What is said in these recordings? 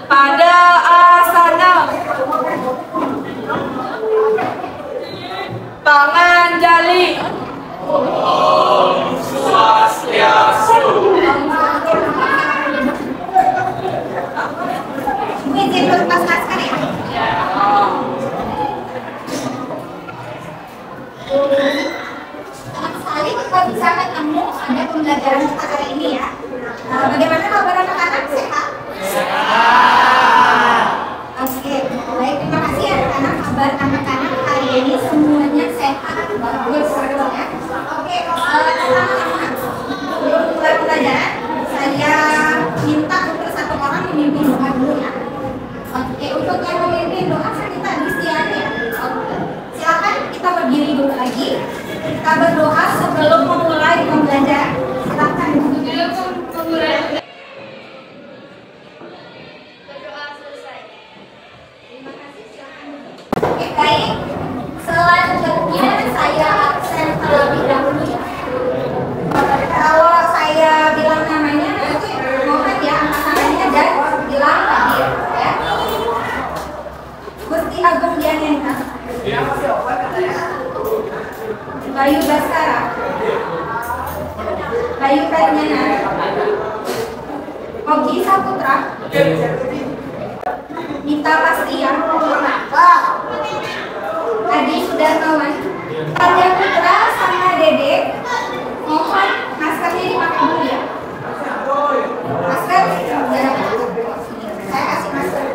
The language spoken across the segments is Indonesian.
pada asana, tangan jali. Om Swastiastu. Izin lepas masker ya. Senang sekali kita bisa ketemu ada pembelajaran kita hari ini ya. Bagaimana kabar anak-anak, sehat? Sehat. Oke, baik, terima kasih anak-anak. Kabar anak-anak hari ini semuanya sehat, bagus ya. Oke, anak-anak, sebelum mulai pelajaran, saya minta untuk satu orang memimpin doa dulu ya. Oke, untuk yang memimpin doa kita Distiani ya. Oke, silakan kita berdiri dulu lagi. Kita berdoa sebelum memulai pembelajaran. Silakan. Oke, baik. Selanjutnya saya absen terlebih dahulu ya. Kalau saya bilang namanya, nanti mohon ya angkat tangannya dan bilang hadir ya. Gusti Agung Dianenta, Bayu Baskara, Bayu Pratnyana, Ogi Saputra, Mita Pastia, Adi Sudarmawan, Arya Putra sama Dede. Mohon maskernya dipakai dulu ya. Masker, saya kasih masker.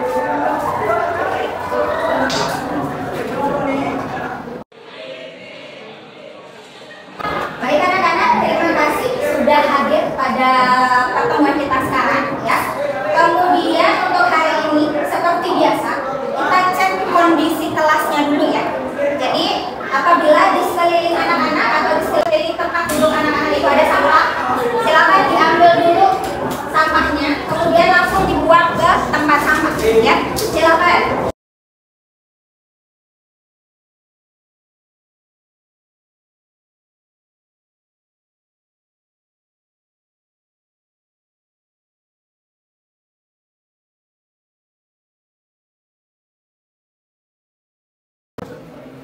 Baik anak-anak, terima kasih sudah hadir pada pertemuan kita sekarang ya. Kemudian untuk hari ini seperti biasa kita cek kondisi kelasnya dulu ya. Jadi apabila di sekeliling anak-anak atau di sekeliling tempat duduk anak-anak itu ada sampah, silakan diambil dulu sampahnya, kemudian langsung dibuang ke tempat sampah ya. Silakan.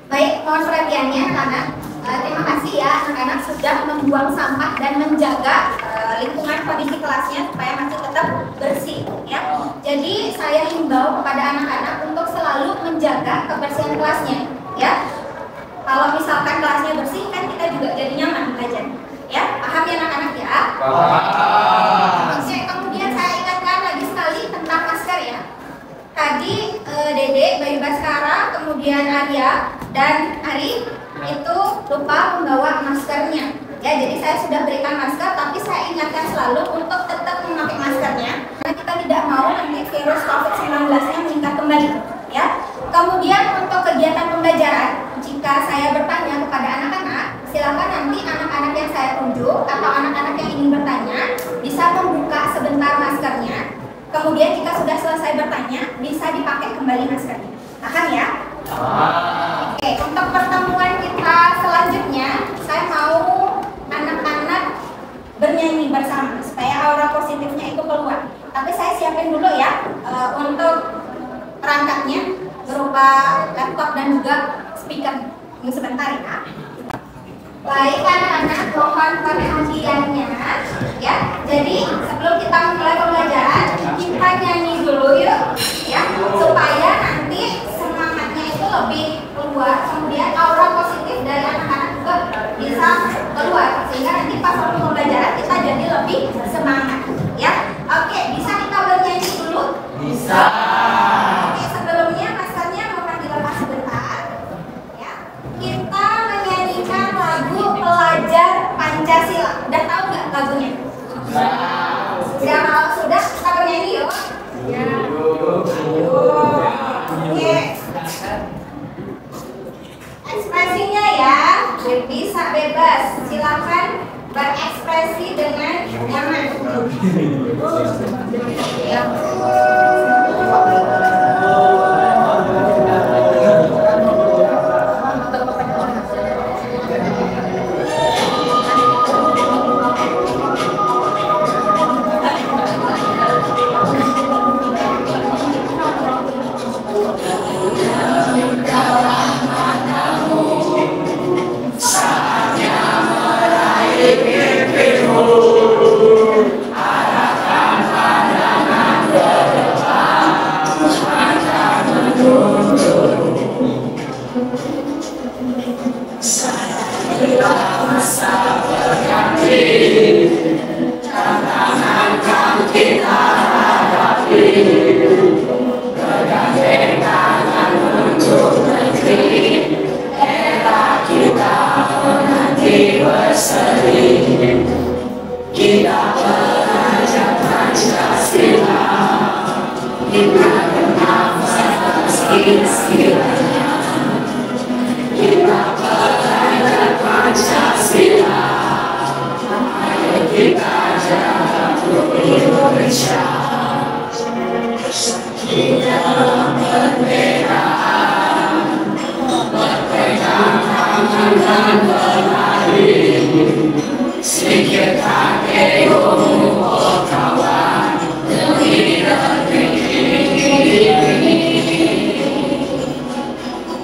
Baik, mohon perhatiannya anak-anak. Terima kasih ya anak-anak sudah membuang sampah dan menjaga lingkungan kondisi kelasnya supaya masih tetap bersih ya. Jadi saya himbau kepada anak-anak untuk selalu menjaga kebersihan kelasnya ya. Kalau misalkan kelasnya bersih kan kita juga jadi nyaman belajar ya. Paham ya anak-anak ya? Paham. Oke, kemudian saya ingatkan lagi sekali tentang masker ya. Tadi Dede, Bayu Baskara, kemudian Arya dan Ari itu lupa membawa maskernya. Ya, jadi saya sudah berikan masker, tapi saya ingatkan selalu untuk tetap memakai maskernya karena kita tidak mau nanti virus COVID-19-nya meningkat kembali. Ya. Kemudian untuk kegiatan pembelajaran, jika saya bertanya kepada anak-anak, silakan nanti anak-anak yang saya tunjuk atau anak-anak yang ingin bertanya bisa membuka sebentar maskernya. Kemudian jika sudah selesai bertanya, bisa dipakai kembali maskernya. Paham ya? Oke, untuk pertemuan kita selanjutnya, saya mau anak-anak bernyanyi bersama supaya aura positifnya itu keluar. Tapi saya siapin dulu ya untuk perangkatnya berupa laptop dan juga speaker. Ini sebentar ya. Baik anak-anak, mohon perhatiannya ya. Jadi sebelum kita mulai pembelajaran, kita nyanyi dulu yuk ya, supaya nanti semangatnya itu lebih keluar, kemudian aura positif dari anak-anak juga bisa keluar, sehingga nanti pas waktu pembelajaran kita jadi lebih semangat ya. Oke, bisa kita bernyanyi dulu? Bisa. Oke, sebelumnya maskernya mohon dilepas sebentar ya. Kita menyanyikan lagu Pelajar Pancasila. Udah tahu nggak lagunya? Sudah, kalau sudah kita bernyanyi yuk. Ya. Oke. Ekspresinya ya bisa bebas. Silakan berekspresi dengan nyaman. Ya. masa berganti, tantangan kan kita hadapi, bergandeng tangan untuk negeri, era kita menanti berseri. Kita belajar Pancasila, kita bernafas istilahnya. Kita belajar Pancasila, ayo kita jaga Indonesia. Kita kemerdekaan, berpegang tangan dan berlari. Sedikit kakek oh kawan, demi negeri.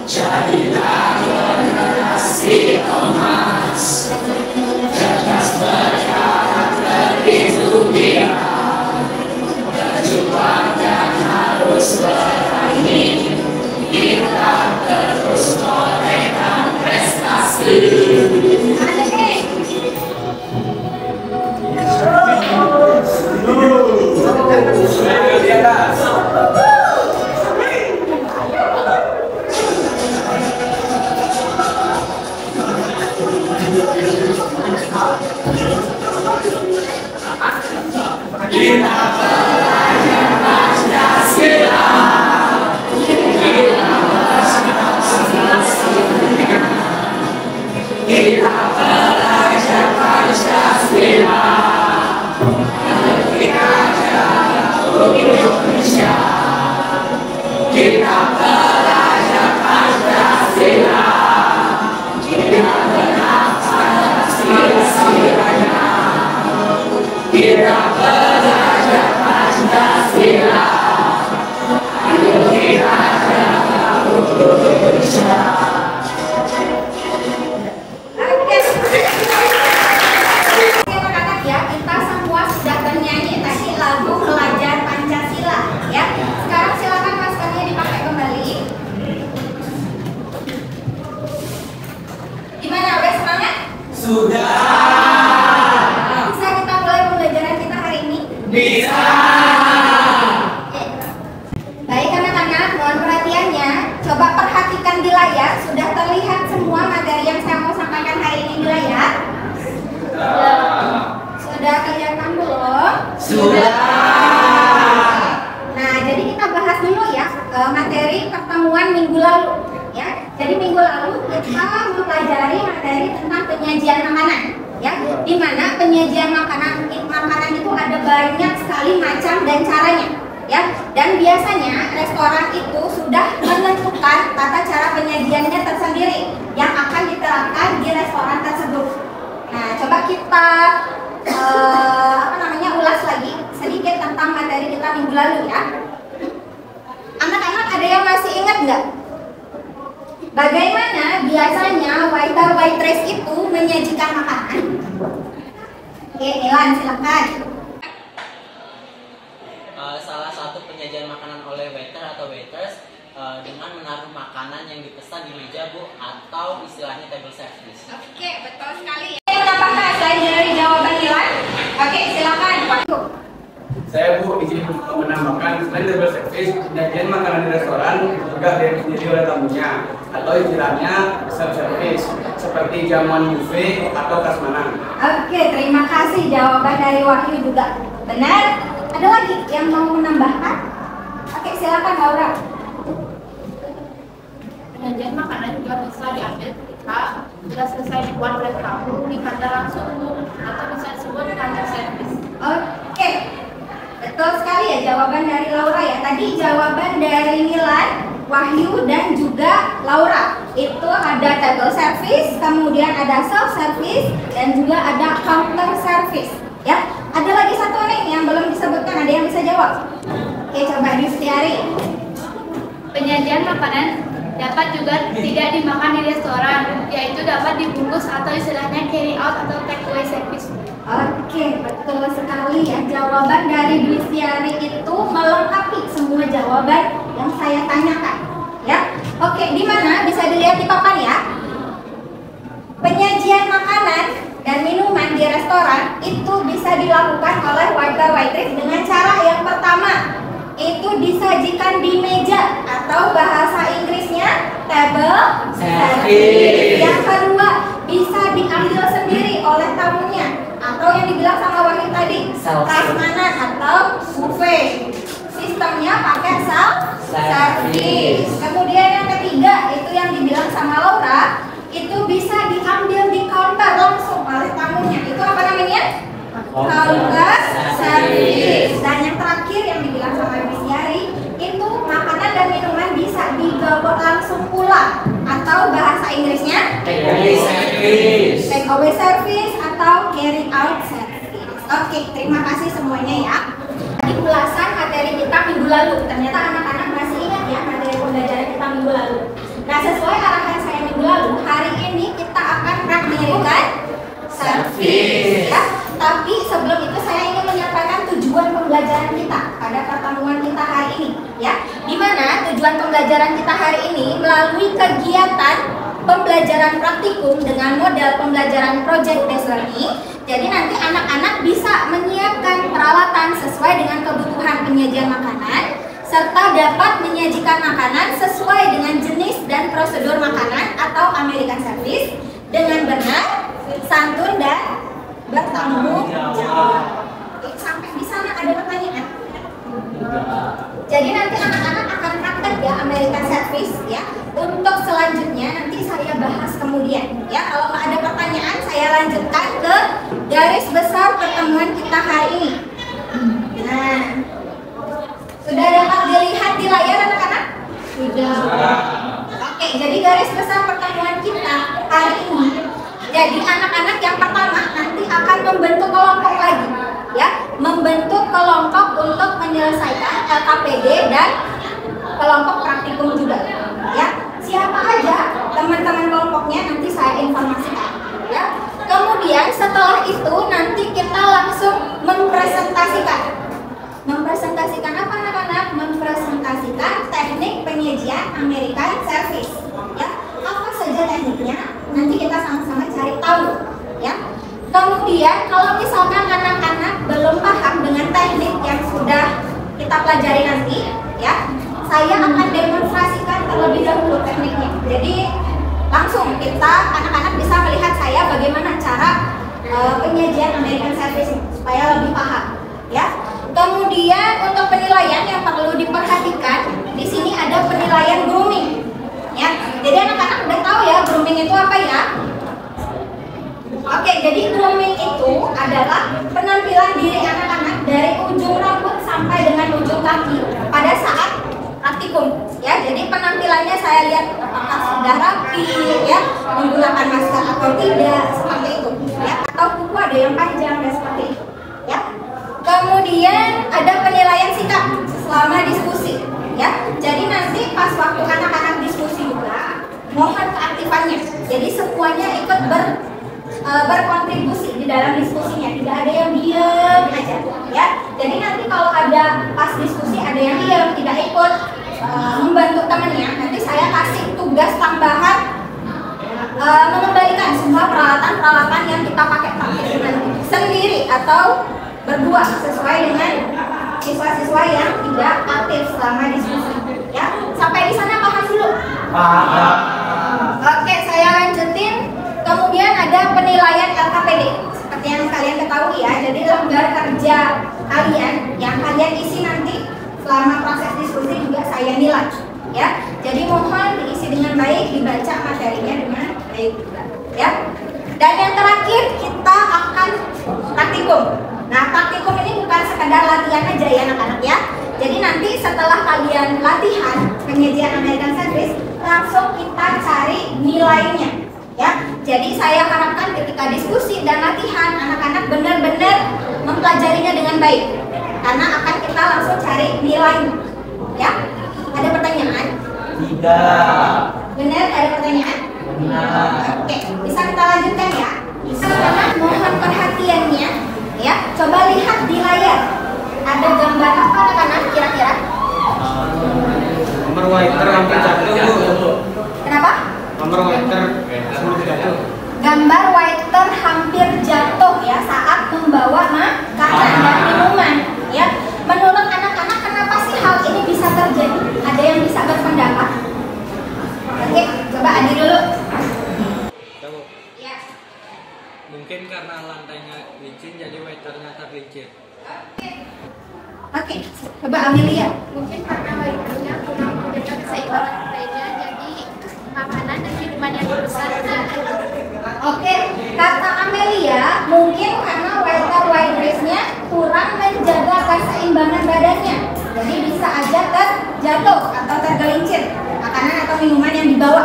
Jadilah generasi emas, cerdas berkarakter dunia, berjuang dan harus berani, kita terus torehkan prestasi. Kita belajar Pancasila, kita belajar Pancasila, kita jaga Indonesia. Kita belajar Pancasila, kita bernafas istilahnya. Kita belajar Pancasila, ayo kita jaga Indonesia. Oke anak-anak ya, kita semua sudah bernyanyi tadi lagu Pelajar Pancasila ya. Sekarang silakan maskernya dipakai kembali. Gimana, udah semangat? Sudah. Bisa kita mulai pembelajaran kita hari ini? Bisa. Baik anak-anak, mohon perhatiannya. Coba perhatikan di layar. Sudah terlihat semua materi yang saya mau sampaikan hari ini di layar? Sudah kelihatan belum? Sudah. Nah, jadi kita bahas dulu ya materi pertemuan minggu lalu ya. Jadi minggu lalu kita mempelajari materi tentang penyajian makanan ya. Di mana penyajian makanan itu ada banyak sekali macam dan caranya ya. Dan biasanya restoran itu sudah menentukan tata cara penyajiannya tersendiri yang akan diterapkan di restoran tersebut. Nah, coba kita ulas lagi sedikit tentang materi kita minggu lalu ya. Anak-anak ada yang masih ingat nggak? Bagaimana biasanya waiter waitress itu menyajikan makanan? Oke, Milan silakan. Salah satu penyajian makanan oleh waiter atau waitress dengan menaruh makanan yang dipesan di meja, Bu, atau istilahnya table service. Oke, betul sekali. Apakah selain dari jawaban Milan? Oke, silakan Pak. Saya Bu izin menambahkan selain table service, penyajian makanan di restoran juga diikuti oleh tamunya atau istilahnya self service seperti jamuan buffet atau prasmanan. Oke, terima kasih jawaban dari Wahyu juga benar. Ada lagi yang mau menambahkan? Oke, silakan Laura. Penyajian makanan juga bisa diambil ketika sudah selesai dibuat oleh tamu dikantar langsung atau bisa disebut kantor servis. Oke, betul sekali ya jawaban dari Laura ya. Tadi jawaban dari Milan, Wahyu dan juga Laura. Itu ada table service, kemudian ada self service dan juga ada counter service. Ya, ada lagi satu nih yang belum disebutkan. Ada yang bisa jawab? Oke, coba Yustiari. Penyajian makanan dapat juga tidak dimakan di restoran, yaitu dapat dibungkus atau istilahnya carry out atau take away service. Oke, betul sekali ya. Jawaban dari Yustiari itu melengkapi semua jawaban yang saya tanyakan. Ya, oke, di mana bisa dilihat di papan ya? Penyajian restoran itu bisa dilakukan oleh waiter waitress dengan cara yang pertama itu disajikan di meja atau bahasa Inggrisnya table service. Yang kedua bisa diambil sendiri oleh tamunya atau yang dibilang sama Wahid tadi prasmanan atau buffet. Sistemnya pakai self service. Kemudian yang ketiga itu yang dibilang sama Laura itu bisa diambil di counter langsung oleh tamunya. Itu apa namanya? Counter service. Dan yang terakhir yang dibilang sama Miss Yari itu makanan dan minuman bisa dibawa langsung pulang atau bahasa Inggrisnya take away service atau carry out service. Oke, terima kasih semuanya ya. Di ulasan materi kita minggu lalu, ternyata anak-anak masih ingat ya materi pembelajaran kita minggu lalu. Nah, sesuai arahan saya minggu lalu, hari ini kita akan praktekkan service ya. Tapi sebelum itu saya ingin menyampaikan tujuan pembelajaran kita pada pertemuan kita hari ini ya. Dimana tujuan pembelajaran kita hari ini melalui kegiatan pembelajaran praktikum dengan model pembelajaran project based learning. Jadi nanti anak-anak bisa menyiapkan peralatan sesuai dengan kebutuhan penyajian makanan serta dapat menyajikan makanan sesuai dengan jenis dan prosedur makanan atau American Service dengan benar, santun dan bertanggung jawab. Sampai di sana ada pertanyaan? Jadi nanti anak-anak akan praktek ya American Service ya. Untuk selanjutnya nanti saya bahas kemudian ya. Kalau nggak ada pertanyaan saya lanjutkan ke garis besar pertemuan kita hari ini. Nah, sudah dapat dilihat di layar anak-anak? Sudah. Oke, jadi garis besar pertemuan kita hari ini. Jadi anak-anak yang pertama nanti akan membentuk kelompok lagi ya. Membentuk kelompok untuk menyelesaikan LKPD dan kelompok praktikum juga ya. Siapa aja teman-teman kelompoknya nanti saya informasikan ya. Kemudian setelah itu nanti kita langsung mempresentasikan. Mempresentasikan apa anak-anak? Mempresentasikan teknik penyajian American Service ya. Apa saja tekniknya? Nanti kita sama-sama cari tahu ya. Kemudian kalau misalkan anak-anak belum paham dengan teknik yang sudah kita pelajari nanti ya, saya akan demonstrasikan terlebih dahulu tekniknya. Jadi langsung kita anak-anak bisa melihat saya bagaimana cara penyajian American Service supaya lebih paham ya. Kemudian untuk penilaian yang perlu diperhatikan di sini ada penilaian grooming ya. Jadi anak-anak udah tahu ya grooming itu apa ya? Oke, jadi grooming itu adalah penampilan diri anak-anak dari ujung rambut sampai dengan ujung kaki pada saat praktikum ya. Jadi penampilannya saya lihat apakah sudah rapi ya, menggunakan masker atau tidak seperti itu ya, atau kuku ada yang panjang dan seperti itu ya. Kemudian ada penilaian sikap selama diskusi ya. Jadi nanti pas waktu anak-anak diskusi juga mohon keaktifannya. Jadi semuanya ikut berkontribusi di dalam diskusinya, tidak ada yang diam aja ya. Jadi nanti kalau ada pas diskusi ada yang diam tidak ikut membantu temannya, nanti saya kasih tugas tambahan mengembalikan semua peralatan-peralatan yang kita pakai nanti sendiri atau berdua sesuai dengan siswa-siswa yang tidak aktif selama diskusi ya. Sampai di sana paham dulu? Paham. Oke, saya lanjutin. Kemudian ada penilaian LKPD seperti yang kalian ketahui ya. Jadi lembar kerja kalian yang kalian isi nanti selama proses diskusi juga saya nilai ya. Jadi mohon diisi dengan baik, dibaca materinya dengan baik juga ya. Dan yang terakhir kita akan praktikum. Nah, praktikum ini bukan sekedar latihan aja ya anak-anak ya. Jadi nanti setelah kalian latihan penyajian American Service langsung kita cari nilainya ya. Jadi saya harapkan ketika diskusi dan latihan anak-anak benar-benar mempelajarinya dengan baik karena akan kita langsung cari nilainya ya. Ada pertanyaan? Tidak. Benar, ada pertanyaan? Benar. Oke, bisa kita lanjutkan ya. Anak-anak mohon perhatiannya ya. Coba lihat di layar. Ada gambar apa anak-anak kira-kira? Nomor waiter hampir jatuh. Kenapa? Nomor waiter sebelum jatuh. Gambar waiter hampir jatuh ya saat Ya. Mungkin karena lantainya licin jadi waiternya tergelincir. Oke, coba Amelia. Mungkin karena waiternya kurang memberikan keseimbangan lainnya, jadi makanan dan minuman yang dipesan tidak ada. Oke, kata Amelia, mungkin karena waiter-waitressnya kurang menjaga keseimbangan badannya, jadi bisa aja terjatuh atau tergelincir makanan atau minuman yang dibawa.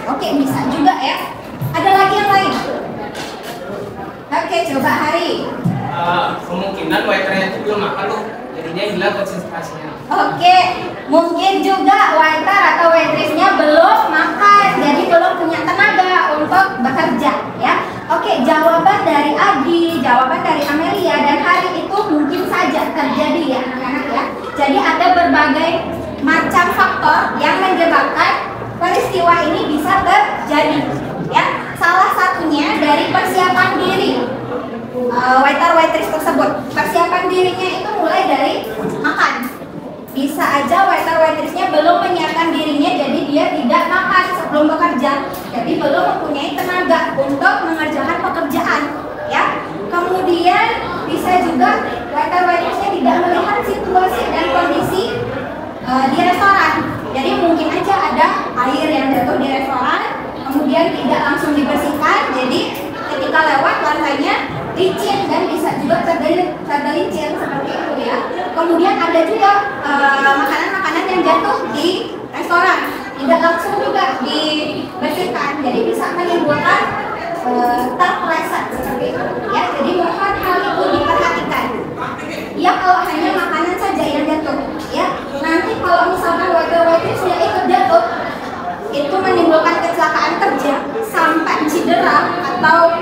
Oke, bisa juga ya. Ada lagi yang lain? Oke, coba Hari. Kemungkinan waiternya itu belum makan tuh, jadinya hilang konsentrasinya. Oke, mungkin juga waiter atau waitressnya belum makan, jadi belum punya tenaga untuk bekerja, ya. Oke, jawaban dari Adi, jawaban dari Amelia dan Hari itu mungkin saja terjadi ya anak-anak ya. Jadi ada berbagai macam faktor yang menyebabkan peristiwa ini bisa terjadi, ya. Salah satunya dari persiapan diri waiter-waitress tersebut. Persiapan dirinya itu mulai dari makan. Bisa aja waiter-waitressnya belum menyiapkan dirinya, jadi dia tidak makan sebelum bekerja, jadi belum mempunyai tenaga untuk mengerjakan pekerjaan, ya. Kemudian bisa juga waiter-waitressnya tidak melihat situasi dan kondisi di restoran, jadi mungkin aja ada air yang jatuh di restoran, kemudian tidak langsung dibersihkan, jadi ketika lewat lantainya licin dan bisa juga tergelincir seperti itu ya. Kemudian ada juga makanan-makanan yang jatuh di restoran, tidak langsung juga dibersihkan, jadi bisa menimbulkan terpeleset seperti itu ya. Jadi mohon hal itu diperhatikan. Ya, kalau hanya makanan saja yang jatuh ya. Nanti kalau misalkan waiter-waitressnya ikut jatuh, itu menimbulkan kecelakaan kerja sampai cedera atau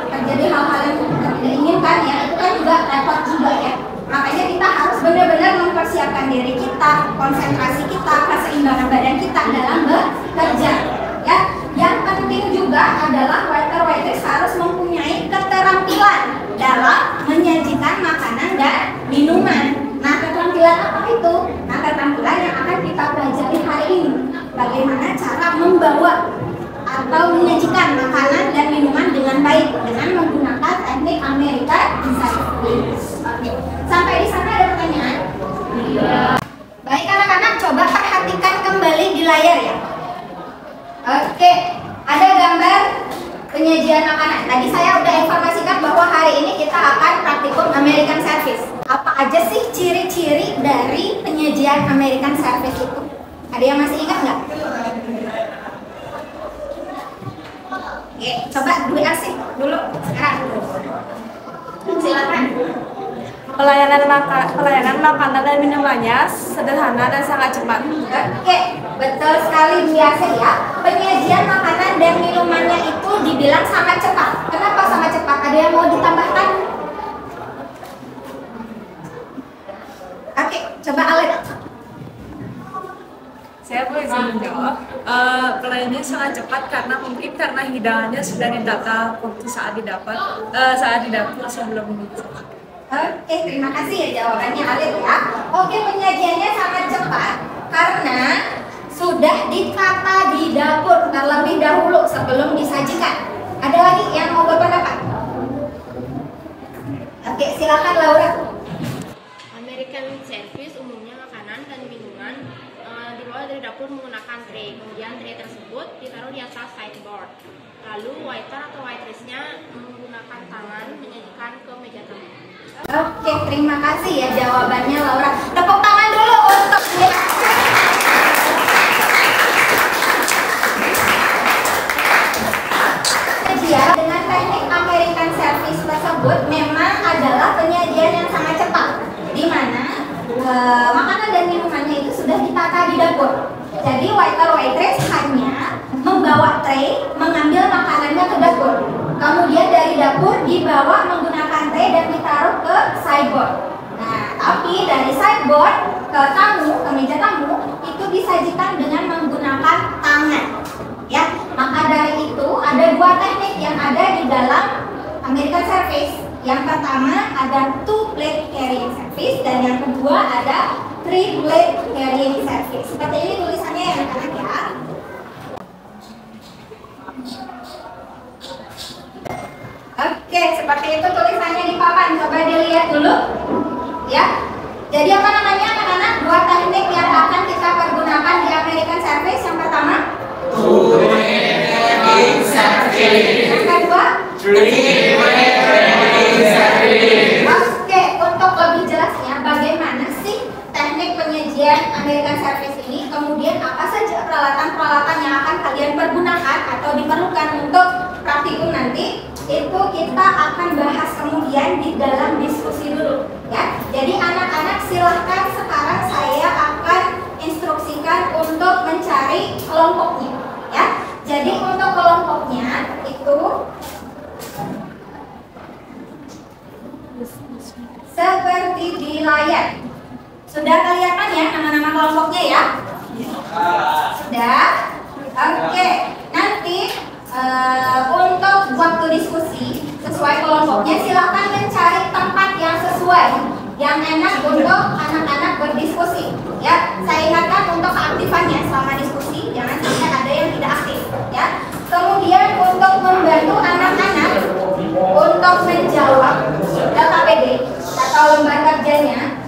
terjadi hal-hal yang tidak diinginkan ya, itu kan juga repot juga ya. Makanya kita harus benar-benar mempersiapkan diri kita, konsentrasi kita, keseimbangan badan kita dalam bekerja ya. Yang penting juga adalah waiter-waitress harus mempunyai keterampilan dalam menyajikan makanan dan minuman. Nah, keterampilan apa itu? Nah, keterampilan yang akan kita pelajari hari ini. Bagaimana cara membawa atau menyajikan makanan dan minuman dengan baik dengan menggunakan teknik American Service. Sampai di sana ada pertanyaan? Iya. Baik anak-anak, coba perhatikan kembali di layar ya. Oke, ada gambar penyajian makanan. Tadi saya udah informasikan bahwa hari ini kita akan praktikum American Service. Apa aja sih ciri-ciri dari penyajian American Service itu? Ada yang masih ingat nggak? Oke, coba Bu Arsy dulu sekarang. Silakan. Pelayanan makanan dan minumannya sederhana dan sangat cepat. Oke, betul sekali Bu Arsy ya. Penyajian makanan dan minumannya itu dibilang sangat cepat. Kenapa sangat cepat? Ada yang mau ditambahkan? Oke, coba Alek. Saya boleh menjawab. Pelayanannya sangat cepat karena mungkin karena hidangannya sudah didata waktu saat di dapur sebelum ini. Oke, terima kasih ya jawabannya Alif ya. Oke, penyajiannya sangat cepat karena sudah ditata di dapur terlebih dahulu sebelum disajikan. Ada lagi yang mau berpendapat? Oke, silakan Laura. American Service umumnya makanan dan minuman dibawa dari dapur menggunakan tray. Kemudian tray tersebut ditaruh di atas sideboard. Lalu waiter atau waitressnya menggunakan tangan menyajikan ke meja tamu. Oke, terima kasih ya jawabannya Laura. Tepuk tangan dulu untuk dia. Penyajian dengan teknik American Service tersebut memang adalah penyajian yang sangat cepat, di mana makanan dan minumannya itu sudah ditata di dapur. Jadi waiter-waitress hanya membawa tray, mengambil makanannya ke dapur. Kemudian dari dapur dibawa menggunakan tray dan ditaruh ke sideboard. Nah, tapi dari sideboard ke tamu, ke meja tamu itu disajikan dengan menggunakan tangan. Ya, maka dari itu ada dua teknik yang ada di dalam American Service. Yang pertama ada 2 plate carrying service dan yang kedua ada 3 plate carrying service. Seperti ini tulisannya ya anak-anak ya. seperti itu tulisannya di papan. Coba dilihat dulu. Ya. Jadi apa namanya anak-anak? Dua teknik yang akan kita pergunakan di American Service. Yang pertama, yang kedua, oke, untuk lebih jelasnya bagaimana sih teknik penyajian American Service ini, kemudian apa saja peralatan-peralatan yang akan kalian pergunakan atau diperlukan untuk praktikum nanti, itu kita akan bahas kemudian di dalam diskusi dulu ya. Jadi anak-anak silahkan sekarang saya akan instruksikan untuk mencari kelompoknya ya. Jadi untuk kelompoknya itu seperti di layar. Sudah kelihatan ya nama-nama kelompoknya ya? Sudah? Oke. Nanti untuk waktu diskusi sesuai kelompoknya silahkan mencari tempat yang sesuai, yang enak untuk anak-anak berdiskusi ya. Saya ingatkan untuk keaktifannya selama diskusi, jangan sampai ada yang tidak aktif ya. Kemudian untuk membantu anak-anak untuk menjawab LKPD atau lembar kerjanya,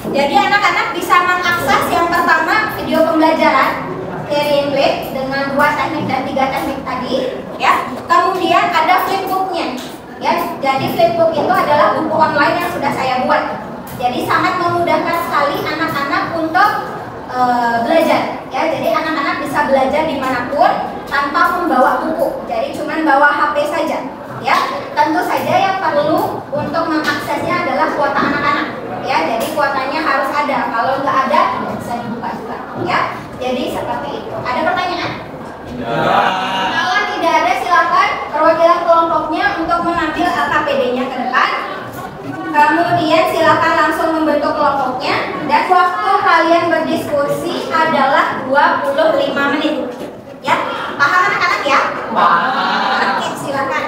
jadi anak-anak bisa mengakses yang pertama video pembelajaran Theory and Weight dengan 2 teknik dan 3 teknik tadi ya. Kemudian ada flipbooknya ya. Jadi flipbook itu adalah buku online yang sudah saya buat. Jadi sangat memudahkan sekali anak-anak untuk belajar ya. Jadi anak-anak bisa belajar dimanapun tanpa membawa buku. Jadi cuma bawa HP saja ya. Tentu saja yang perlu untuk mengaksesnya adalah kuota anak-anak ya. Jadi kuotanya harus ada. Kalau nggak ada bisa dibuka juga ya. Jadi seperti itu. Ada pertanyaan? Kalau tidak ada silakan perwakilan kelompoknya untuk mengambil LKPD-nya ke depan. Kemudian silakan langsung membentuk kelompoknya dan waktu kalian berdiskusi adalah 25 menit. Ya, paham anak-anak ya? Paham. Oke, silakan.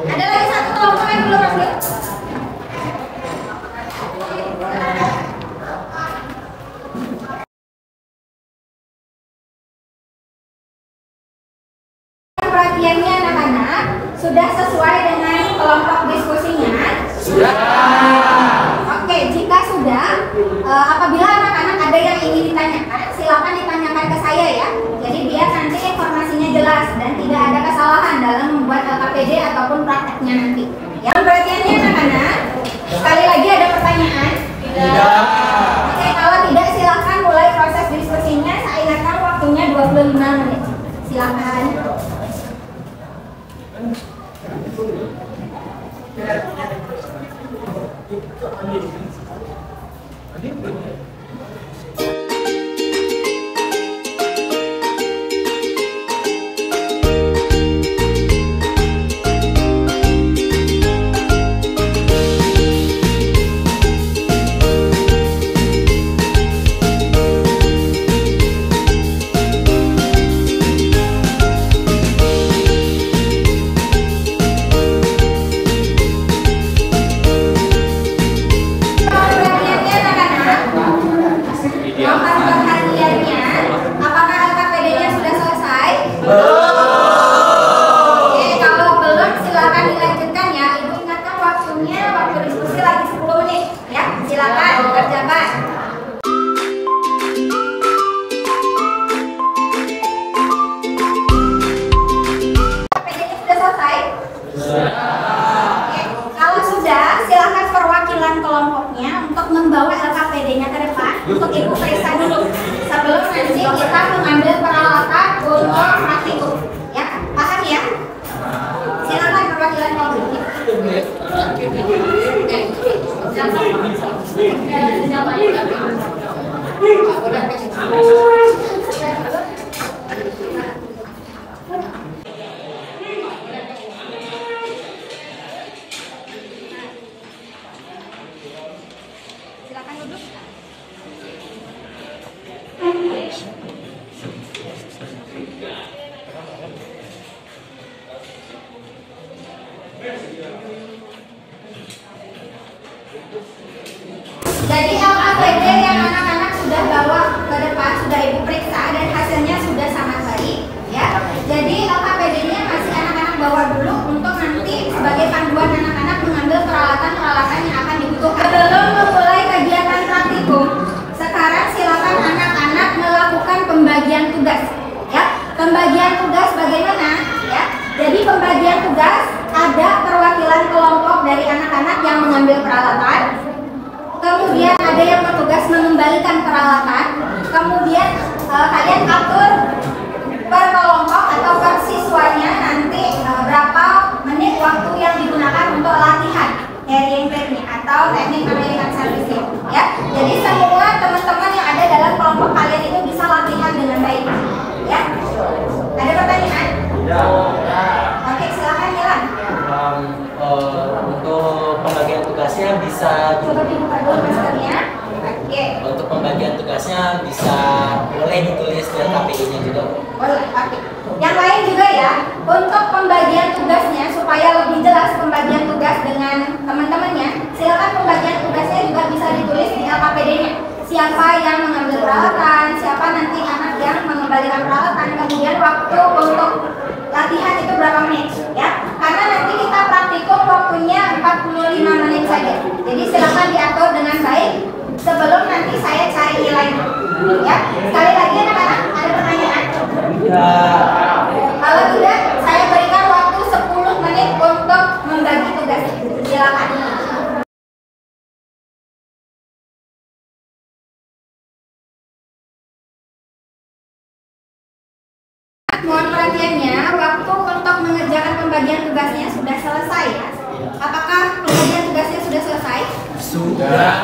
Ada lagi satu kelompok yang belum masuk. Perhatiannya anak-anak sudah sesuai dengan kelompok diskusinya? Sudah. Oke, jika sudah, apabila anak-anak ada yang ingin ditanyakan, silakan ditanyakan ke saya ya. Jadi biar nanti informasinya jelas dan tidak ada kesalahan dalam membuat LKPD ataupun prakteknya nanti. Yang perhatiannya anak-anak, sekali lagi ada pertanyaan? Tidak. Oke, kalau tidak silakan mulai proses diskusinya. Saya ingatkan waktunya 25 menit. Silakan. Untuk ibu periksa dulu sebelum nanti kita mengambil peralatan untuk praktikum ya, paham ya? Silakan perwakilan kelompoknya. Silakan duduk. Jadi LKPD yang anak-anak sudah bawa ke depan sudah ibu periksa dan hasilnya sudah sangat baik, ya. Jadi LKPD-nya masih anak-anak bawa dulu untuk nanti sebagai panduan anak-anak mengambil peralatan-peralatan yang akan dibutuhkan. Sebelum memulai kegiatan praktikum, sekarang silakan anak-anak melakukan pembagian tugas, ya. Pembagian tugas bagaimana, ya? Jadi pembagian tugas ada perwakilan kelompok dari anak-anak yang mengambil peralatan. Kemudian ada yang bertugas mengembalikan peralatan. Kemudian kalian atur per kelompok atau per siswanya nanti berapa menit waktu yang digunakan untuk latihan carrying technique atau teknik American Service, ya. Jadi semua teman-teman yang ada dalam kelompok kalian itu bisa latihan dengan baik, ya. Ada pertanyaan? Ya. Oke, silakan Milan. Untuk pembagian tugasnya bisa Coba dibuka dulu maskernya. Oke. Untuk pembagian tugasnya bisa boleh ditulis di LKPD-nya juga. Boleh, oke. Yang lain juga ya, untuk pembagian tugasnya supaya lebih jelas pembagian tugas dengan teman-temannya, silakan pembagian tugasnya juga bisa ditulis di LKPD-nya. Siapa yang mengambil peralatan, siapa nanti anak yang mengembalikan peralatan, kemudian waktu untuk latihan itu berapa menit, ya. Karena nanti kita praktikum waktunya 45 menit saja. Jadi silakan diatur dengan baik sebelum nanti saya cari nilainya, ya. Sekali lagi anak-anak, ada pertanyaan? Ya. Kalau tidak, saya berikan waktu 10 menit untuk membagi tugas. Silakan. Mohon perhatiannya, waktu untuk mengerjakan pembagian tugasnya sudah selesai, ya. Apakah pembagian tugasnya sudah selesai? Sudah.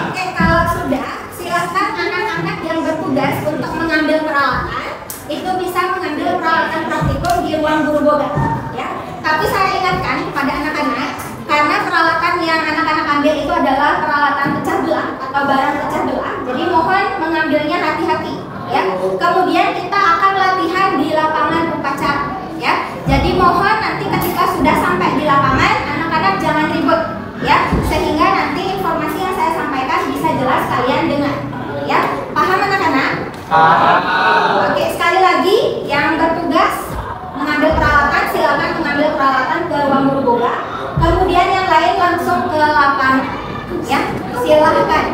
Oke, kalau sudah, silakan anak-anak yang bertugas untuk mengambil peralatan itu bisa mengambil peralatan praktikum di ruang guru boga, ya. Tapi saya ingatkan kepada anak-anak, karena peralatan yang anak-anak ambil itu adalah peralatan pecah belah atau barang pecah belah. Jadi mohon mengambilnya hati-hati, ya. Kemudian kita akan latihan di lapangan upacara, ya. Jadi mohon nanti ketika sudah sampai di lapangan, anak-anak jangan ribut, ya, sehingga nanti informasi yang saya sampaikan bisa jelas kalian dengar, ya. Paham anak-anak? Oke, sekali lagi yang bertugas mengambil peralatan silakan mengambil peralatan ke ruang guru boga. Kemudian yang lain langsung ke lapangan, ya. Silakan.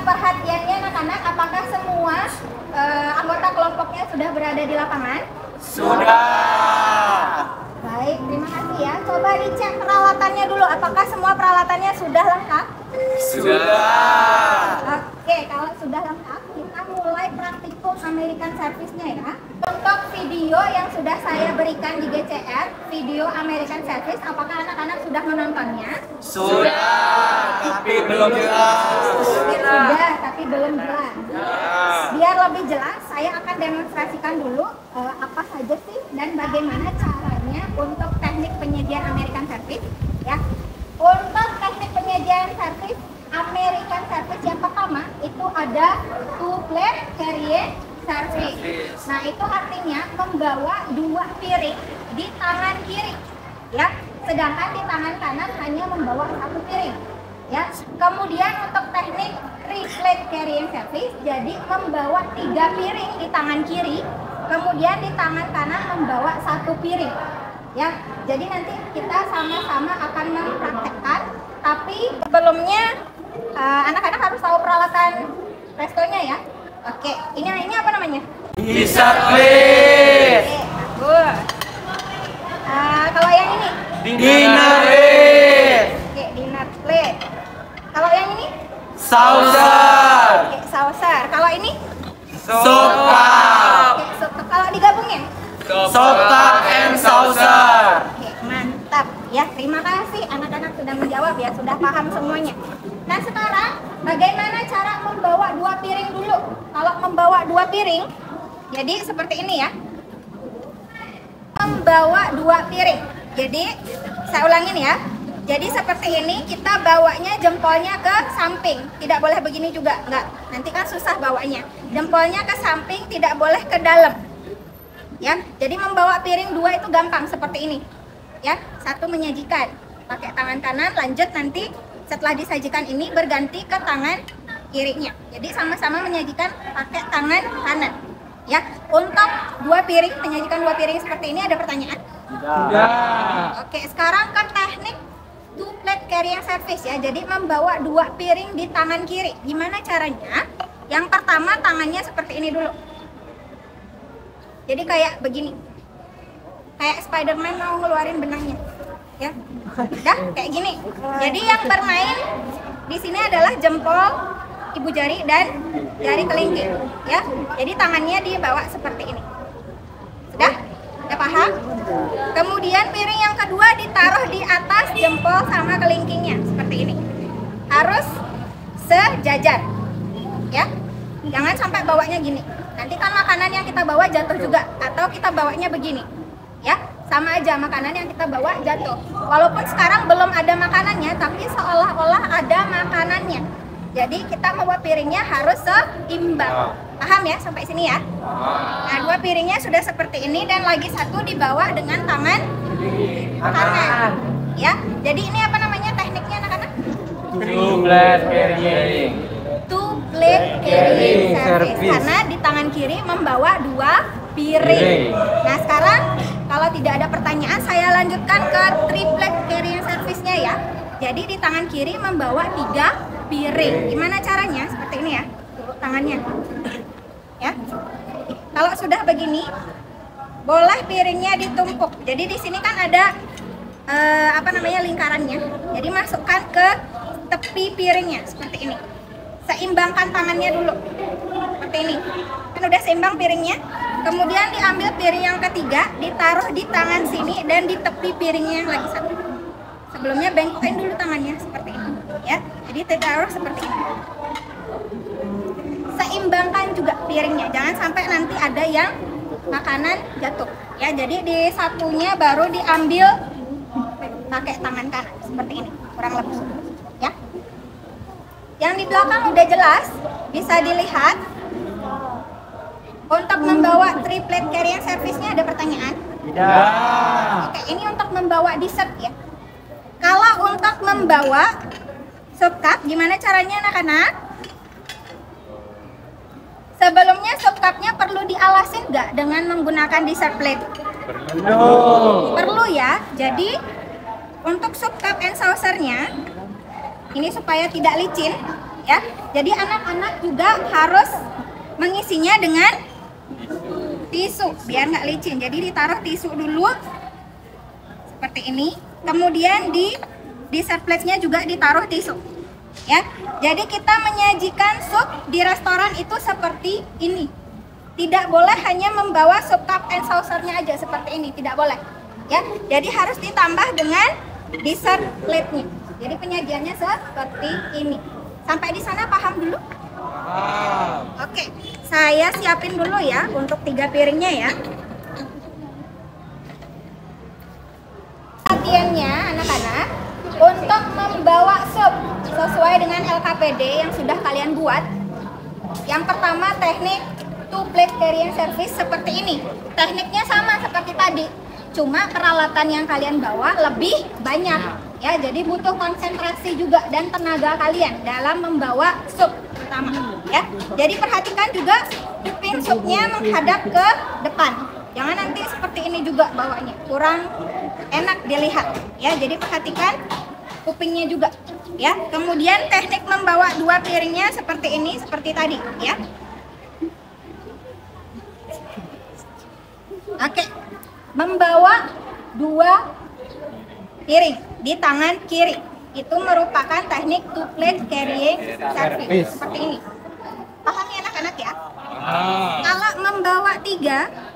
Perhatiannya anak-anak, apakah semua anggota kelompoknya sudah berada di lapangan? Sudah. Baik, terima kasih ya. Coba dicek peralatannya dulu, apakah semua peralatannya sudah lengkap? Sudah. Oke, kalau sudah lengkap, kita mulai praktikum American Service-nya ya. Untuk video yang sudah saya berikan di GCR, video American Service, apakah anak-anak sudah menontonnya? Sudah. Tapi belum jelas. Sudah, tapi belum jelas. Biar lebih jelas, saya akan demonstrasikan dulu apa saja sih dan bagaimana caranya untuk teknik penyediaan American Service, ya. Untuk teknik penyediaan service American Service yang pertama itu ada two-plate carrying service. Nah, itu artinya membawa 2 piring di tangan kiri, ya. Sedangkan di tangan kanan hanya membawa 1 piring, ya. Kemudian untuk teknik three-plate carrying service, jadi membawa 3 piring di tangan kiri, kemudian di tangan kanan membawa 1 piring, ya. Jadi nanti kita sama-sama akan mempraktekkan, tapi sebelumnya anak-anak harus tahu peralatan restonya ya. Oke, ini apa namanya? Bisa klik. Oke, bagus. Kalau yang ini? Dinner. Oke, dinner plate. Kalau yang ini? Saucer. Oke, saucer. Kalau ini? Sopa. Oke, kalau digabungin? Sopa and saucer. Ya, terima kasih anak-anak sudah menjawab ya, sudah paham semuanya. Nah sekarang bagaimana cara membawa 2 piring dulu? Kalau membawa 2 piring, jadi seperti ini ya. Membawa 2 piring. Jadi saya ulangin ya. Jadi seperti ini kita bawanya jempolnya ke samping. Tidak boleh begini juga, enggak. Nanti kan susah bawanya. Jempolnya ke samping, tidak boleh ke dalam. Ya, jadi membawa piring 2 itu gampang seperti ini. Ya, satu menyajikan pakai tangan kanan, lanjut nanti setelah disajikan ini berganti ke tangan kirinya. Jadi sama-sama menyajikan pakai tangan kanan. Ya, untuk 2 piring, menyajikan 2 piring seperti ini, ada pertanyaan? Tidak. Oke, sekarang ke teknik 2 plate carrying service ya. Jadi membawa 2 piring di tangan kiri. Gimana caranya? Yang pertama tangannya seperti ini dulu. Jadi kayak begini. Kayak Spiderman mau ngeluarin benangnya. Ya. Udah kayak gini. Jadi yang bermain di sini adalah jempol, ibu jari dan jari kelingking, ya. Jadi tangannya dibawa seperti ini. Sudah? Udah paham? Kemudian piring yang kedua ditaruh di atas jempol sama kelingkingnya seperti ini. Harus sejajar. Ya. Jangan sampai bawanya gini. Nanti kan makanan yang kita bawa jatuh juga, atau kita bawanya begini. Ya, sama aja makanan yang kita bawa jatuh. Walaupun sekarang belum ada makanannya, tapi seolah-olah ada makanannya. Jadi kita membawa piringnya harus seimbang. Paham ya sampai sini ya? Nah, 2 piringnya sudah seperti ini dan lagi satu dibawa dengan tangan kanan. Ya, jadi ini apa namanya tekniknya anak-anak? 2 plate carrying. 2 plate carrying service. Karena di tangan kiri membawa 2 piring. Nah sekarang kalau tidak ada pertanyaan saya lanjutkan ke 3 plate carrying service-nya ya. Jadi di tangan kiri membawa 3 piring. Gimana caranya? Seperti ini ya. Tuh, tangannya. Ya. Kalau sudah begini, boleh piringnya ditumpuk. Jadi di sini kan ada lingkarannya. Jadi masukkan ke tepi piringnya seperti ini. Seimbangkan tangannya dulu. Seperti ini. Kan udah seimbang piringnya. Kemudian diambil piring yang ketiga, ditaruh di tangan sini dan di tepi piringnya yang lagi satu. Sebelumnya bengkokin dulu tangannya seperti ini, ya. Jadi ditaruh seperti ini. Seimbangkan juga piringnya, jangan sampai nanti ada yang makanan jatuh. Ya, jadi di satunya baru diambil pakai tangan kanan seperti ini, kurang lebih. Ya. Yang di belakang udah jelas, bisa dilihat. Untuk membawa 3 plate carrying service-nya ada pertanyaan? Tidak. Oke, ini untuk membawa dessert ya. Kalau untuk membawa sup cup, gimana caranya anak-anak? Sebelumnya sup cup-nya perlu dialasin nggak dengan menggunakan dessert plate? Perlu ya. Jadi untuk sup cup and saucer-nya, ini supaya tidak licin ya. Jadi anak-anak juga harus mengisinya dengan tisu biar nggak licin. Jadi ditaruh tisu dulu seperti ini. Kemudian di dessert plate-nya juga ditaruh tisu. Ya. Jadi kita menyajikan sup di restoran itu seperti ini. Tidak boleh hanya membawa sup cup and saucer-nya aja seperti ini, tidak boleh. Ya. Jadi harus ditambah dengan dessert plate-nya. Jadi penyajiannya seperti ini. Sampai di sana paham dulu? Oke, saya siapin dulu ya untuk 3 piringnya ya. Latihannya anak-anak untuk membawa sup sesuai dengan LKPD yang sudah kalian buat. Yang pertama teknik 2 plate carrying service seperti ini. Tekniknya sama seperti tadi, cuma peralatan yang kalian bawa lebih banyak ya. Jadi butuh konsentrasi juga dan tenaga kalian dalam membawa sup pertama ya. Jadi perhatikan juga kuping supnya menghadap ke depan. Jangan nanti seperti ini juga bawanya, kurang enak dilihat ya. Jadi perhatikan kupingnya juga ya. Kemudian teknik membawa 2 piringnya seperti ini, seperti tadi ya. Oke, membawa 2 piring di tangan kiri itu merupakan teknik 2 plate carrying service seperti ini. Paham ya anak-anak ya? Kalau membawa 3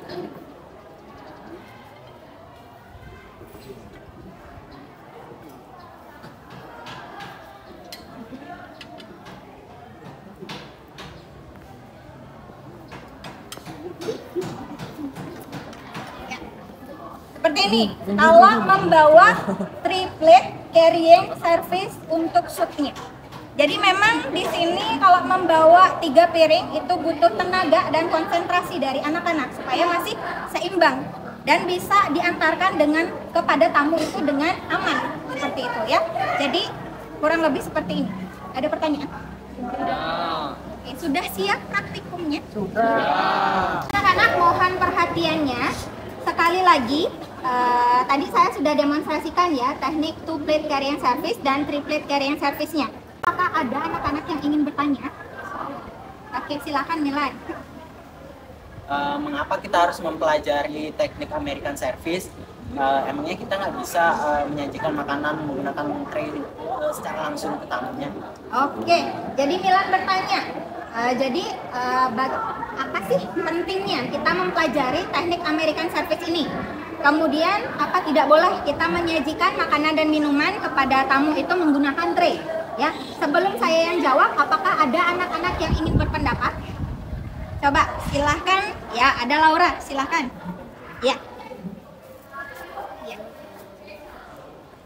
Seperti ini, kalau membawa triplet carrying service untuk shootnya. Jadi memang di sini kalau membawa 3 piring itu butuh tenaga dan konsentrasi dari anak-anak supaya masih seimbang dan bisa diantarkan kepada tamu itu dengan aman seperti itu ya. Jadi kurang lebih seperti ini. Ada pertanyaan? Oke, sudah siap praktikumnya? Sudah. Anak-anak mohon perhatiannya. Sekali lagi, tadi saya sudah demonstrasikan ya teknik 2 plate carrying service dan 3 plate carrying service-nya. Apakah ada anak-anak yang ingin bertanya? Oke, silakan Milan. Mengapa kita harus mempelajari teknik American Service? Emangnya kita nggak bisa menyajikan makanan menggunakan tray secara langsung ke tamunya? Oke, jadi Milan bertanya. Apa sih pentingnya kita mempelajari teknik American Service ini? Kemudian, apa tidak boleh kita menyajikan makanan dan minuman kepada tamu itu menggunakan tray? Ya, sebelum saya yang jawab, apakah ada anak-anak yang ingin berpendapat? Coba, silahkan. Ya, ada Laura, silahkan. Ya.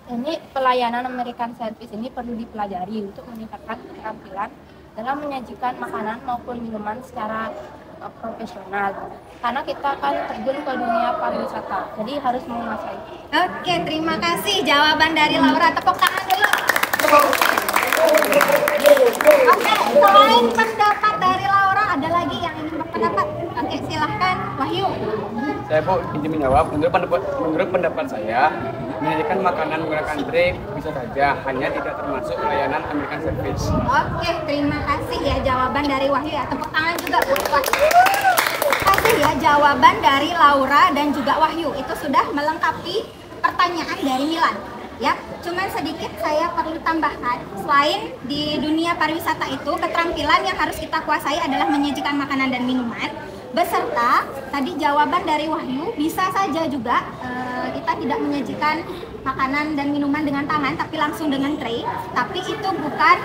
Ini pelayanan American Service ini perlu dipelajari untuk meningkatkan keterampilan dalam menyajikan makanan maupun minuman secara profesional. Karena kita kan terjun ke dunia pariwisata, jadi harus menguasai. Oke, terima kasih jawaban dari Laura. Tepuk tangan dulu. Oke, selain pendapat dari Laura, ada lagi yang ingin berpendapat? Oke, silahkan Wahyu. Saya Bu izin menjawab. Menurut pendapat saya, menyajikan makanan menggunakan tray bisa saja, hanya tidak termasuk pelayanan American Service. Oke, terima kasih ya jawaban dari Wahyu ya. Tepuk tangan juga buat Wahyu. Terima kasih ya jawaban dari Laura dan juga Wahyu. Itu sudah melengkapi pertanyaan dari Milan. Ya, cuman sedikit saya perlu tambahkan, selain di dunia pariwisata itu keterampilan yang harus kita kuasai adalah menyajikan makanan dan minuman, beserta tadi jawaban dari Wahyu, bisa saja juga kita tidak menyajikan makanan dan minuman dengan tangan tapi langsung dengan tray, tapi itu bukan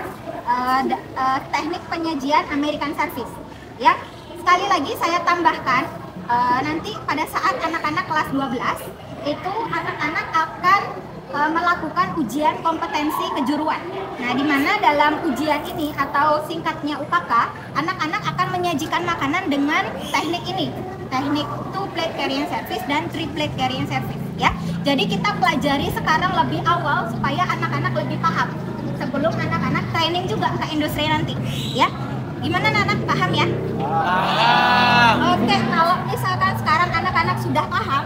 teknik penyajian American Service. Ya, sekali lagi saya tambahkan, nanti pada saat anak-anak kelas 12 itu anak-anak akan melakukan ujian kompetensi kejuruan. Nah, di mana dalam ujian ini atau singkatnya UKK, anak-anak akan menyajikan makanan dengan teknik ini, teknik 2 plate carrying service dan 3 plate carrying service. Ya, jadi kita pelajari sekarang lebih awal supaya anak-anak lebih paham sebelum anak-anak training juga ke industri nanti. Ya, gimana anak paham ya? Oke, kalau misalkan sekarang anak-anak sudah paham,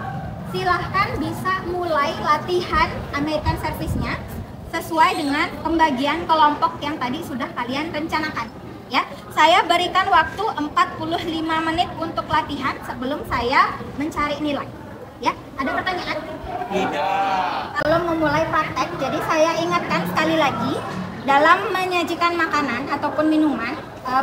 silahkan bisa mulai latihan American Service-nya sesuai dengan pembagian kelompok yang tadi sudah kalian rencanakan. Ya, saya berikan waktu 45 menit untuk latihan sebelum saya mencari nilai. Ya, ada pertanyaan? Tidak. Kalau memulai praktek, jadi saya ingatkan sekali lagi, dalam menyajikan makanan ataupun minuman,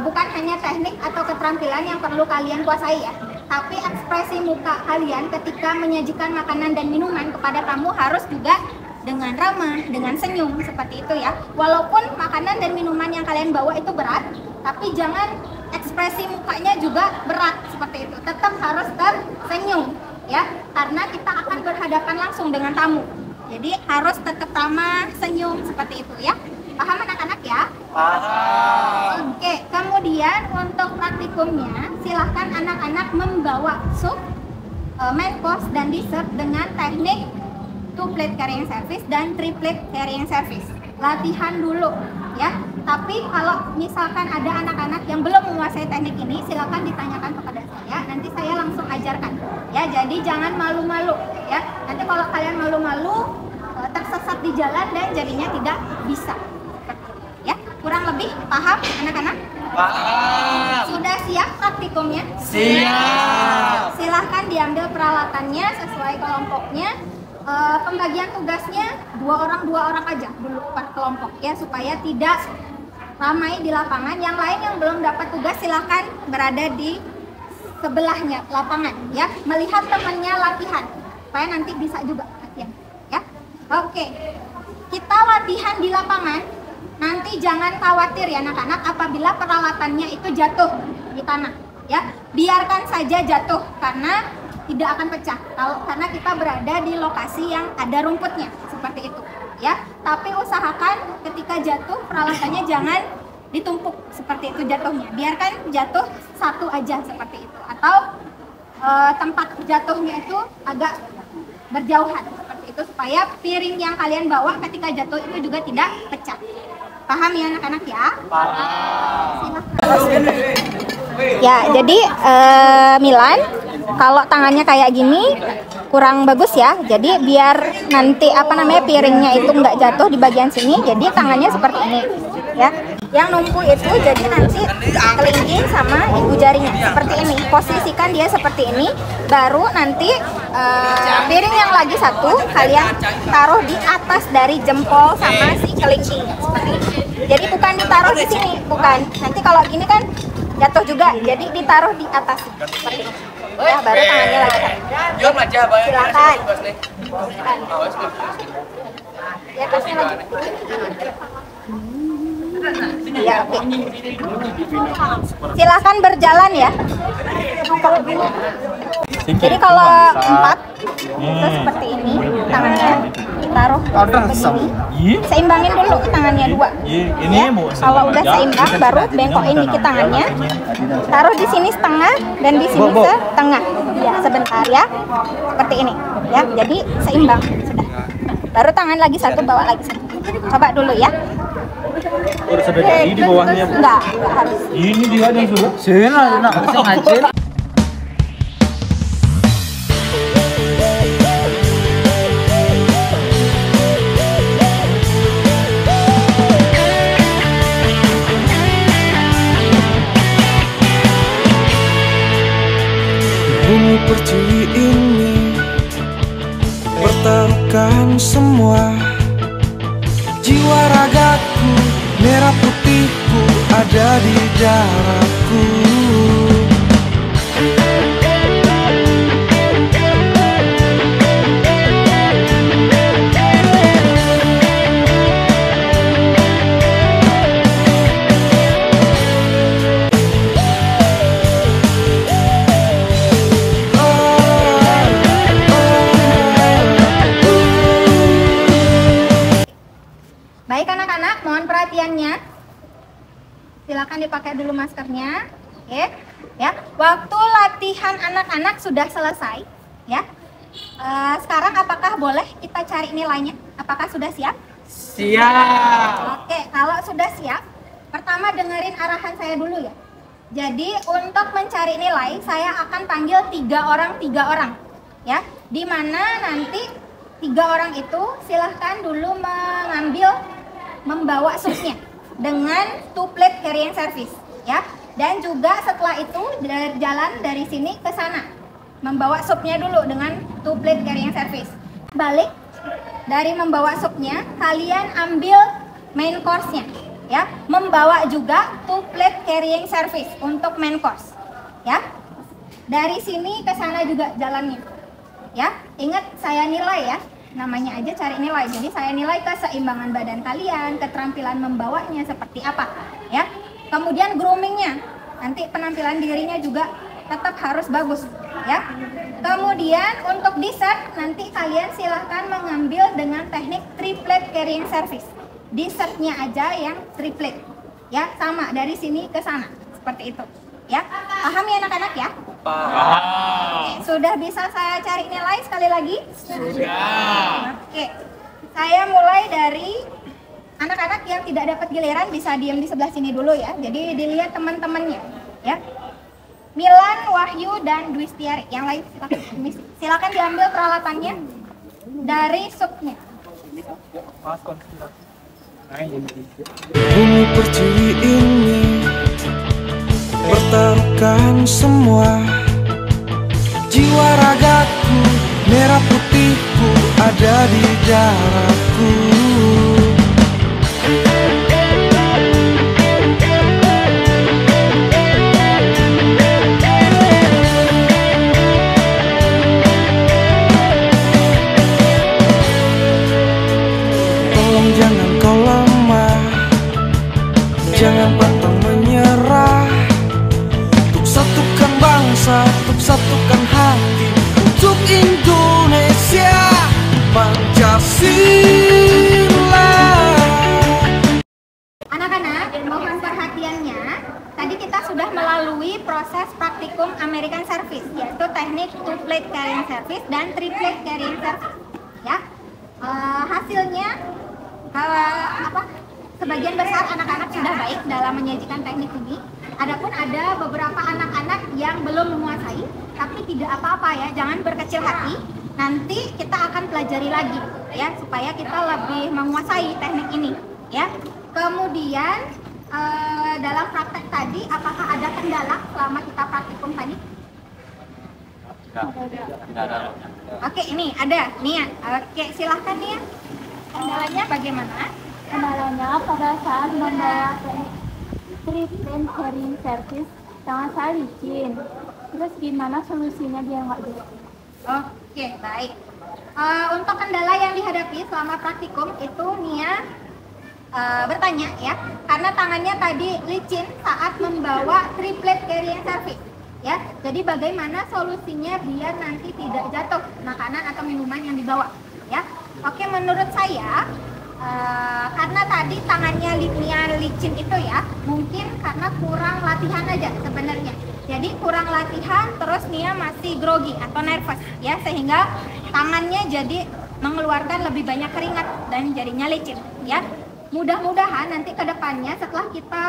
bukan hanya teknik atau keterampilan yang perlu kalian kuasai ya, tapi ekspresi muka kalian ketika menyajikan makanan dan minuman kepada tamu harus juga dengan ramah, dengan senyum, seperti itu ya. Walaupun makanan dan minuman yang kalian bawa itu berat, tapi jangan ekspresi mukanya juga berat seperti itu. Tetap harus tersenyum ya, karena kita akan berhadapan langsung dengan tamu. Jadi harus tetap ramah, senyum seperti itu ya. Paham anak-anak ya? Paham. Oke, kemudian untuk praktikumnya silahkan anak-anak membawa sup, main course dan dessert dengan teknik 2 plate carrying service dan 3 plate carrying service. Latihan dulu ya. Tapi kalau misalkan ada anak-anak yang belum menguasai teknik ini, silahkan ditanyakan kepada saya. Nanti saya langsung ajarkan. Ya, jadi jangan malu-malu ya. Nanti kalau kalian malu-malu tersesat di jalan dan jadinya tidak bisa. Ya, kurang lebih paham anak-anak? Paham. Sudah siap praktikumnya? Siap. Silahkan diambil peralatannya sesuai kelompoknya. Pembagian tugasnya 2 orang aja dulu per kelompok ya, supaya tidak ramai di lapangan. Yang lain yang belum dapat tugas silahkan berada di sebelahnya lapangan ya, melihat temannya latihan supaya nanti bisa juga latihan ya. Oke, kita latihan di lapangan. Nanti jangan khawatir ya anak-anak apabila peralatannya itu jatuh di tanah ya, biarkan saja jatuh, karena tidak akan pecah karena kita berada di lokasi yang ada rumputnya seperti itu ya. Tapi usahakan ketika jatuh peralatannya jangan ditumpuk seperti itu jatuhnya, biarkan jatuh satu aja seperti itu, atau tempat jatuhnya itu agak berjauhan seperti itu supaya piring yang kalian bawa ketika jatuh itu juga tidak pecah. Paham ya anak-anak ya? Silahkan. Ya, jadi Milan kalau tangannya kayak gini kurang bagus ya. Jadi biar nanti piringnya itu nggak jatuh di bagian sini, jadi tangannya seperti ini ya. Yang numpuk itu jadi nanti kelingking sama ibu jarinya seperti ini. Posisikan dia seperti ini, baru nanti piring yang lagi satu kalian taruh di atas dari jempol sama si kelingking seperti ini. Jadi bukan ditaruh di sini, bukan. Nanti kalau gini kan jatuh juga, jadi ditaruh di atas seperti ini. Ya, baru tangannya lagi satu. Silakan. Ya, kasih lagi. Ya, oke. Silakan berjalan ya. Jadi kalau 4 itu seperti ini tangannya ditaruh begini. Seimbangin dulu tangannya 2. Ya. Kalau udah seimbang baru bengkokin dikit tangannya. Taruh di sini setengah dan di sini setengah. Ya, sebentar ya. Seperti ini. Ya, jadi seimbang sudah. Baru tangan lagi satu, bawa lagi satu. Coba dulu ya. Harus ada tadi di bawahnya. Enggak harus. Ini dia yang suruh. Sini nak ngacil. Bumi pertiwi ini bertaruhkan semua jiwa ragaku, merah putihku ada di darahku. Baik anak-anak, mohon perhatiannya. Silakan dipakai dulu maskernya. Oke, ya. Waktu latihan anak-anak sudah selesai, ya. Sekarang apakah boleh kita cari nilainya? Apakah sudah siap? Siap. Oke, kalau sudah siap, pertama dengerin arahan saya dulu ya. Jadi untuk mencari nilai, saya akan panggil 3 orang, ya. Di mana nanti 3 orang itu silahkan dulu membawa supnya dengan 2 plate carrying service ya, dan juga setelah itu jalan dari sini ke sana membawa supnya dulu dengan 2 plate carrying service. Balik dari membawa supnya, kalian ambil main course-nya ya, membawa juga 2 plate carrying service untuk main course ya. Dari sini ke sana juga jalannya ya. Ingat saya nilai ya, namanya aja cari nilai. Jadi saya nilai keseimbangan badan kalian, keterampilan membawanya seperti apa ya. Kemudian groomingnya, nanti penampilan dirinya juga tetap harus bagus ya. Kemudian untuk dessert, nanti kalian silahkan mengambil dengan teknik triplet carrying service. Dessertnya aja yang triplet ya, sama dari sini ke sana seperti itu ya. Paham ya anak-anak ya? Paham. Sudah bisa saya cari nilai sekali lagi? Sudah. Oke, saya mulai dari anak-anak yang tidak dapat giliran bisa diam di sebelah sini dulu ya. Jadi dilihat teman-temannya ya. Milan, Wahyu, dan Dwistiari. Yang lain silakan diambil peralatannya dari supnya. Bumi pertiwi ini bertaruhkan semua jiwa ragaku, merah putihku ada di darahku. Tolong jangan kau lemah, jangan pantang menyerah. Untuk satukan bangsa, untuk satukan hati, silah. Anak-anak, mohon perhatiannya. Tadi kita sudah melalui proses praktikum American Service, yaitu teknik two-plate carrying service dan three-plate carrying service. Ya, hasilnya sebagian besar anak-anak sudah baik dalam menyajikan teknik ini. Adapun ada beberapa anak-anak yang belum menguasai, tapi tidak apa-apa ya, jangan berkecil hati. Nanti kita akan pelajari lagi ya, supaya kita lebih menguasai teknik ini ya. Kemudian dalam praktek tadi, apakah ada kendala selama kita praktikum tadi? Oke, ini ada Nia. Oke, silahkan Nia. Kendalanya bagaimana? Kendalanya pada saat membawa three-plate carrying service jangan saya licin. Terus gimana solusinya biar nggak gitu? Oke, baik. Untuk kendala yang dihadapi selama praktikum itu Nia bertanya ya, karena tangannya tadi licin saat membawa three-plate carrying service ya. Jadi bagaimana solusinya biar nanti tidak jatuh makanan atau minuman yang dibawa ya. Oke, menurut saya karena tadi tangannya Nia licin itu ya, mungkin karena kurang latihan aja sebenarnya. Jadi kurang latihan, terus Nia masih grogi atau nervous ya, sehingga tangannya jadi mengeluarkan lebih banyak keringat dan jadinya licin ya. Mudah-mudahan nanti ke depannya setelah kita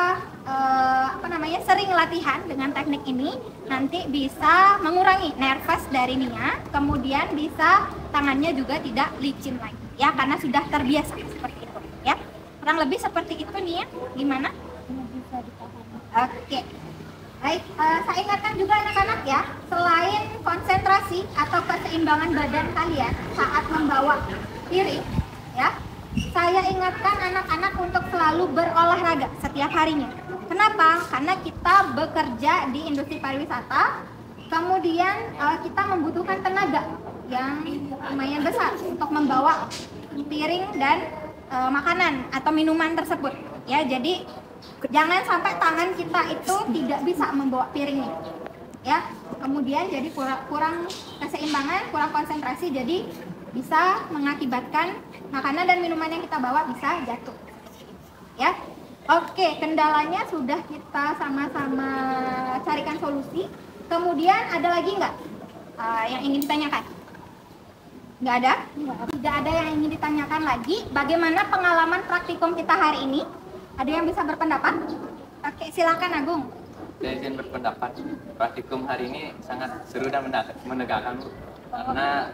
sering latihan dengan teknik ini, nanti bisa mengurangi nervous dari Nia, kemudian bisa tangannya juga tidak licin lagi ya, karena sudah terbiasa seperti itu ya. Kurang lebih seperti itu Nia, gimana? Bisa dipahami. Oke. Baik, saya ingatkan juga anak-anak ya, selain konsentrasi atau keseimbangan badan kalian saat membawa piring ya, saya ingatkan anak-anak untuk selalu berolahraga setiap harinya. Kenapa? Karena kita bekerja di industri pariwisata, kemudian kita membutuhkan tenaga yang lumayan besar untuk membawa piring dan makanan atau minuman tersebut ya. Jadi jangan sampai tangan kita itu tidak bisa membawa piringnya ya. Kemudian jadi kurang keseimbangan, kurang konsentrasi, jadi bisa mengakibatkan makanan dan minuman yang kita bawa bisa jatuh ya. Oke, kendalanya sudah kita sama-sama carikan solusi. Kemudian ada lagi nggak yang ingin ditanyakan? Nggak ada? Tidak ada yang ingin ditanyakan lagi. Bagaimana pengalaman praktikum kita hari ini? Ada yang bisa berpendapat? Oke, silakan Agung. Saya izin berpendapat, praktikum hari ini sangat seru dan menegakkan, karena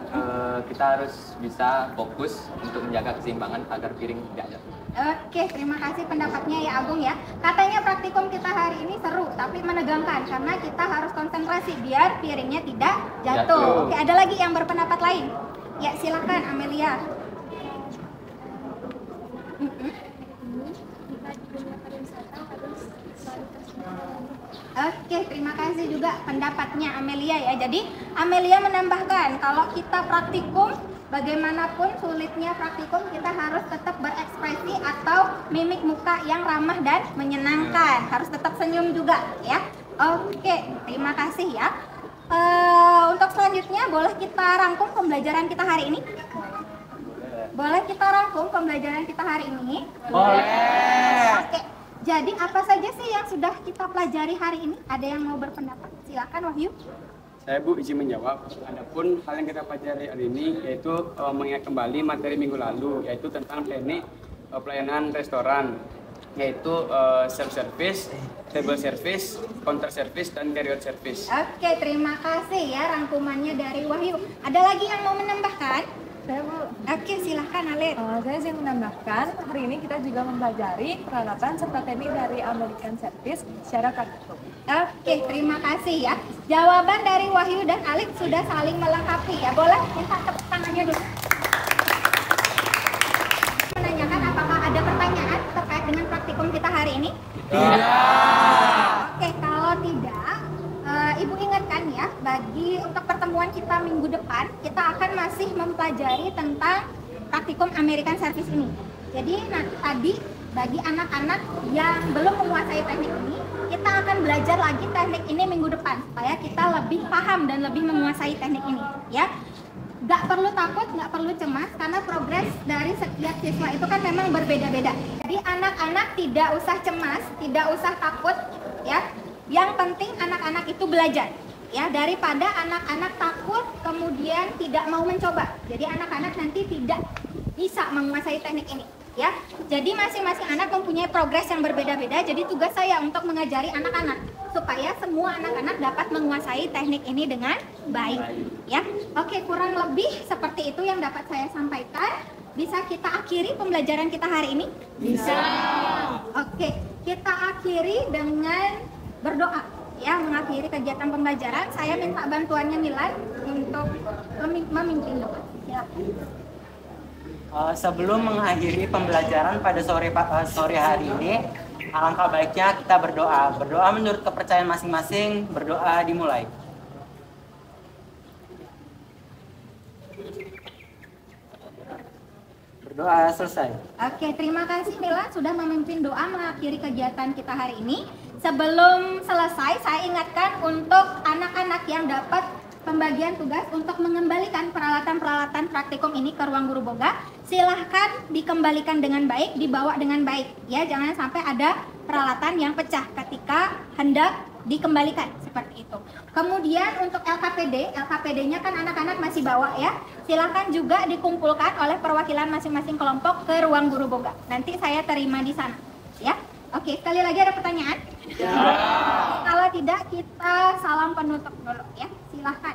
kita harus bisa fokus untuk menjaga keseimbangan agar piring tidak jatuh. Oke, terima kasih pendapatnya ya Agung ya. Katanya praktikum kita hari ini seru tapi menegangkan karena kita harus konsentrasi biar piringnya tidak jatuh. Oke, ada lagi yang berpendapat lain? Ya, silakan Amelia. Oke, terima kasih juga pendapatnya Amelia ya. Jadi Amelia menambahkan kalau kita praktikum, bagaimanapun sulitnya praktikum, kita harus tetap berekspresi atau mimik muka yang ramah dan menyenangkan. Harus tetap senyum juga ya. Oke, terima kasih ya. Untuk selanjutnya boleh kita rangkum pembelajaran kita hari ini? Boleh kita rangkum pembelajaran kita hari ini? Boleh. Oke. Jadi apa saja sih yang sudah kita pelajari hari ini? Ada yang mau berpendapat? Silakan Wahyu. Saya Bu izin menjawab. Adapun hal yang kita pelajari hari ini yaitu mengingat kembali materi minggu lalu, yaitu tentang teknik pelayanan restoran, yaitu self-service, table service, counter service, dan carry-out service. Oke, terima kasih ya rangkumannya dari Wahyu. Ada lagi yang mau menambahkan? Saya Bu. Oke, silahkan Alit. Saya ingin menambahkan, hari ini kita juga mempelajari peralatan serta teknik dari American Service secara praktikum. Oke, terima kasih ya. Jawaban dari Wahyu dan Alit sudah saling melengkapi ya. Boleh minta tepuk tangannya dulu. Menanyakan apakah ada pertanyaan terkait dengan praktikum kita hari ini? Tidak. Oke, kalau tidak, Ibu ingatkan ya, untuk pertemuan kita minggu depan, kita akan masih mempelajari tentang praktikum American Service ini. Jadi tadi bagi anak-anak yang belum menguasai teknik ini, kita akan belajar lagi teknik ini minggu depan supaya kita lebih paham dan lebih menguasai teknik ini ya. nggak perlu takut, nggak perlu cemas, karena progres dari setiap siswa itu kan memang berbeda-beda. Jadi anak-anak tidak usah cemas, tidak usah takut, ya. Yang penting anak-anak itu belajar, ya, daripada anak-anak takut kemudian tidak mau mencoba. Jadi anak-anak nanti tidak bisa menguasai teknik ini, ya. Jadi masing-masing anak mempunyai progres yang berbeda-beda. Jadi tugas saya untuk mengajari anak-anak supaya semua anak-anak dapat menguasai teknik ini dengan baik, ya. Oke, kurang lebih seperti itu yang dapat saya sampaikan. Bisa kita akhiri pembelajaran kita hari ini? Bisa. Oke, kita akhiri dengan berdoa, ya, mengakhiri kegiatan pembelajaran. Saya minta bantuannya Milan untuk memimpin doa. Silakan. Sebelum mengakhiri pembelajaran pada sore hari ini, alangkah baiknya kita berdoa. Berdoa menurut kepercayaan masing-masing. Berdoa dimulai. Berdoa selesai. Oke, terima kasih Mila sudah memimpin doa mengakhiri kegiatan kita hari ini. Sebelum selesai, saya ingatkan untuk anak-anak yang dapat pembagian tugas untuk mengembalikan peralatan-peralatan praktikum ini ke ruang guru Boga. Silahkan dikembalikan dengan baik, dibawa dengan baik, ya. Jangan sampai ada peralatan yang pecah ketika hendak dikembalikan, seperti itu. Kemudian untuk LKPD-nya kan anak-anak masih bawa, ya. Silahkan juga dikumpulkan oleh perwakilan masing-masing kelompok ke ruang guru Boga. Nanti saya terima di sana, ya. Oke, sekali lagi ada pertanyaan? Ya. Kalau tidak, kita salam penutup dulu, ya. Silahkan.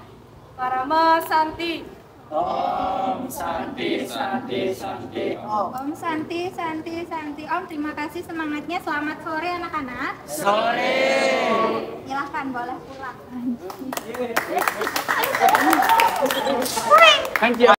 Parama Santi. Om Santi Santi Santi Om. Om Santi Santi Santi Om. Terima kasih semangatnya. Selamat sore anak-anak. Sore. Silahkan boleh pulang. Thank you.